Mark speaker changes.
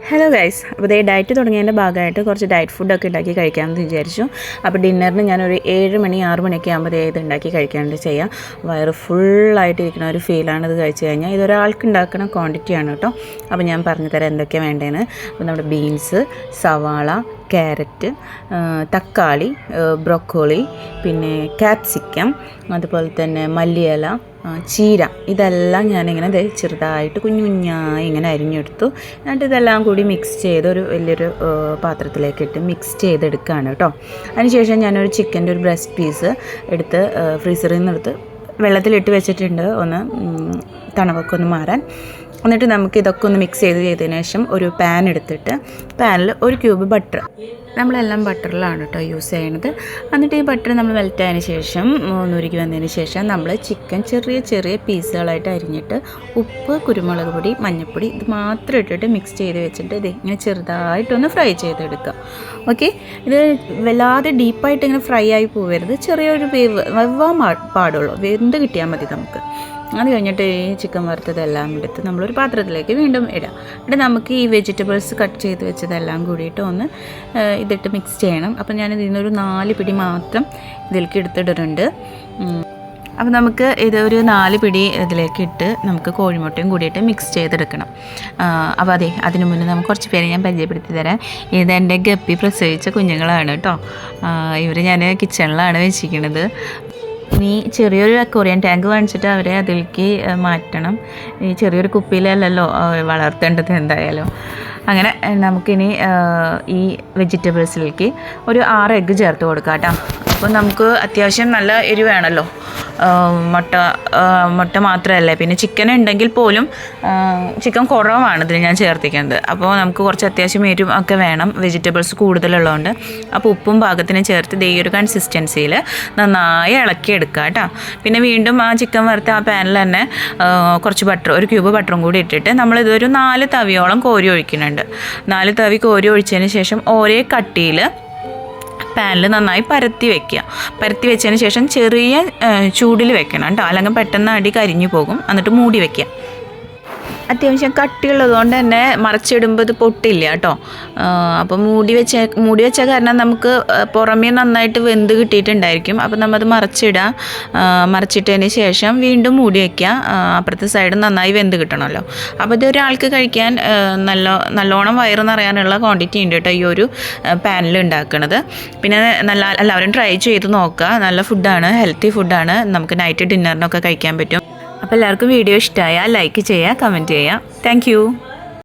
Speaker 1: Hello guys, അപ്പോൾ ഇതേ diet തുടങ്ങിയതിൻ്റെ ഭാഗമായിട്ട് കുറച്ച് ഡയറ്റ് ഫുഡൊക്കെ ഉണ്ടാക്കി കഴിക്കാമെന്ന് വിചാരിച്ചു. അപ്പോൾ ഡിന്നറിന് ഞാനൊരു 7 മണി 6 മണിയൊക്കെ ആകുമ്പോൾ ഇത് ഉണ്ടാക്കി കഴിക്കാണ്ട് ചെയ്യാം. വയറ് ഫുള്ളായിട്ടിരിക്കുന്ന ഒരു ഫീലാണ് ഇത് കഴിച്ച് കഴിഞ്ഞാൽ. ഇതൊരാൾക്ക് ഉണ്ടാക്കുന്ന ക്വാണ്ടിറ്റിയാണ് കേട്ടോ. അപ്പോൾ ഞാൻ പറഞ്ഞു തരാം എന്തൊക്കെയാണ് വേണ്ടതെന്ന്. അപ്പോൾ നമ്മുടെ ബീൻസ്, സവാള, ക്യാരറ്റ്, തക്കാളി, ബ്രൊക്കോളി, പിന്നെ ക്യാപ്സിക്കം, അതുപോലെ തന്നെ മല്ലിയില, ചീര, ഇതെല്ലാം ഞാനിങ്ങനെ ചെറുതായിട്ട് കുഞ്ഞു കുഞ്ഞായി ഇങ്ങനെ അരിഞ്ഞെടുത്തു. എന്നിട്ട് ഇതെല്ലാം കൂടി മിക്സ് ചെയ്ത് ഒരു വലിയൊരു പാത്രത്തിലേക്ക് ഇട്ട് മിക്സ് ചെയ്തെടുക്കുകയാണ് കേട്ടോ. അതിനുശേഷം ഞാനൊരു ചിക്കൻ്റെ ഒരു ബ്രസ്റ്റ് പീസ് എടുത്ത് ഫ്രീസറിൽ നിന്ന് എടുത്ത് വെള്ളത്തിലിട്ട് വെച്ചിട്ടുണ്ട്, ഒന്ന് തണവൊക്കെ ഒന്ന് മാറാൻ. എന്നിട്ട് നമുക്ക് ഇതൊക്കെ ഒന്ന് മിക്സ് ചെയ്തതിന് ശേഷം ഒരു പാൻ എടുത്തിട്ട് പാനിൽ 1 ക്യൂബ് ബട്ടർ, നമ്മളെല്ലാം ബട്ടറിലാണ് കേട്ടോ യൂസ് ചെയ്യണത്. എന്നിട്ട് ഈ ബട്ടർ നമ്മൾ മെൽറ്റായതിന് ശേഷം ഉരുക്കി വന്നതിന് ശേഷം നമ്മൾ ചിക്കൻ ചെറിയ ചെറിയ പീസുകളായിട്ട് അരിഞ്ഞിട്ട് ഉപ്പ്, കുരുമുളക് പൊടി, മഞ്ഞൾപ്പൊടി ഇത് മാത്രം ഇട്ടിട്ട് മിക്സ് ചെയ്ത് വെച്ചിട്ട് ഇത് ഇങ്ങനെ ചെറുതായിട്ടൊന്ന് ഫ്രൈ ചെയ്തെടുക്കുക. ഓക്കെ, ഇത് വല്ലാതെ ഡീപ്പായിട്ട് ഇങ്ങനെ ഫ്രൈ ആയി പോകരുത്, ചെറിയൊരു വെവാൻ പാടുള്ളൂ, വെന്ത് കിട്ടിയാൽ മതി നമുക്ക്. അത് കഴിഞ്ഞിട്ട് ഈ ചിക്കൻ വറുത്തതെല്ലാം എടുത്ത് നമ്മളൊരു പാത്രത്തിലേക്ക് വീണ്ടും ഇടാം. എന്നിട്ട് നമുക്ക് ഈ വെജിറ്റബിൾസ് കട്ട് ചെയ്ത് വെച്ചതെല്ലാം കൂടിയിട്ട് ഒന്ന് ഇതിട്ട് മിക്സ് ചെയ്യണം. അപ്പോൾ ഞാനിതിൽ നിന്നൊരു 4 പിടി മാത്രം ഇതിലേക്ക് എടുത്തിടുന്നുണ്ട്. അപ്പോൾ നമുക്ക് ഇതൊരു 4 പിടി ഇതിലേക്ക് ഇട്ട് നമുക്ക് കോഴിമുട്ടയും കൂടിയിട്ട് മിക്സ് ചെയ്തെടുക്കണം. അപ്പോൾ അതെ, അതിന് മുന്നേ നമുക്ക് കുറച്ച് പേരെ ഞാൻ പരിചയപ്പെടുത്തി തരാം. ഇതെൻ്റെ ഗപ്പി പ്രസവിച്ച കുഞ്ഞുങ്ങളാണ് കേട്ടോ. ഇവർ ഞാൻ കിച്ചണിലാണ് വെച്ചിരിക്കുന്നത്. ഇനി ചെറിയൊരു അക്വേറിയം ടാങ്ക് വാങ്ങിച്ചിട്ട് അവരെ അതിലേക്ക് മാറ്റണം. ഈ ചെറിയൊരു കുപ്പിയിലല്ലല്ലോ വളർത്തേണ്ടത് എന്തായാലും. അങ്ങനെ നമുക്കിനി ഈ വെജിറ്റബിൾസിലേക്ക് ഒരു 6 എഗ്ഗ് ചേർത്ത് കൊടുക്കാം കേട്ടോ. അപ്പോൾ നമുക്ക് അത്യാവശ്യം നല്ല എരിവ് വേണമല്ലോ. മുട്ട മാത്രമല്ല, പിന്നെ ചിക്കൻ ഉണ്ടെങ്കിൽ പോലും ചിക്കൻ കുറവാണ് ഇതിൽ ഞാൻ ചേർത്തിക്കുന്നത്. അപ്പോൾ നമുക്ക് കുറച്ച് അത്യാവശ്യം എരിവ് ഒക്കെ വേണം, വെജിറ്റബിൾസ് കൂടുതലുള്ളതുകൊണ്ട്. അപ്പോൾ ഉപ്പും പാകത്തിന് ചേർത്ത് ഈ ഒരു കൺസിസ്റ്റൻസിയിൽ നന്നായി ഇളക്കിയെടുക്കുക കേട്ടോ. പിന്നെ വീണ്ടും ആ ചിക്കൻ വറുത്ത ആ പാനിൽ തന്നെ കുറച്ച് ബട്ടർ, 1 ക്യൂബ് ബട്ടറും കൂടി ഇട്ടിട്ട് നമ്മളിതൊരു 4 തവിയോളം കോരി ഒഴിക്കുന്നുണ്ട്. 4 തവി കോരി ഒഴിച്ചതിന് ശേഷം ഒരേ കട്ടിയിൽ പാനിൽ നന്നായി പരത്തി വെച്ചതിന് ശേഷം ചെറിയ ചൂടിൽ വെക്കണം കേട്ടോ, അല്ലെങ്കിൽ പെട്ടെന്ന് അടി കരിഞ്ഞു പോകും. എന്നിട്ട് മൂടി വയ്ക്കുക. അത്യാവശ്യം കട്ടിയുള്ളത് കൊണ്ട് തന്നെ മറിച്ചിടുമ്പോൾ ഇത് പൊട്ടില്ല കേട്ടോ. അപ്പോൾ മൂടി വെച്ച കാരണം നമുക്ക് പുറമേ നന്നായിട്ട് വെന്ത് കിട്ടിയിട്ടുണ്ടായിരിക്കും. അപ്പോൾ നമ്മളത് മറിച്ചിട്ടതിന് ശേഷം വീണ്ടും മൂടി വയ്ക്കുക. അപ്പുറത്തെ സൈഡ് നന്നായി വെന്ത് കിട്ടണമല്ലോ. അപ്പോൾ ഇത് ഒരാൾക്ക് കഴിക്കാൻ നല്ലോണം വയറ് നിറയാനുള്ള ക്വാണ്ടിറ്റി ഉണ്ട് കേട്ടോ ഈ ഒരു പാനിൽ ഉണ്ടാക്കുന്നത്. പിന്നെ എല്ലാവരും ട്രൈ ചെയ്ത് നോക്കുക. നല്ല ഫുഡാണ്, ഹെൽത്തി ഫുഡാണ്, നമുക്ക് നൈറ്റ് ഡിന്നറിനൊക്കെ കഴിക്കാൻ പറ്റും. അപ്പോൾ എല്ലാവർക്കും വീഡിയോ ഇഷ്ടമായാൽ ലൈക്ക് ചെയ്യുക, കമൻറ്റ് ചെയ്യുക. താങ്ക്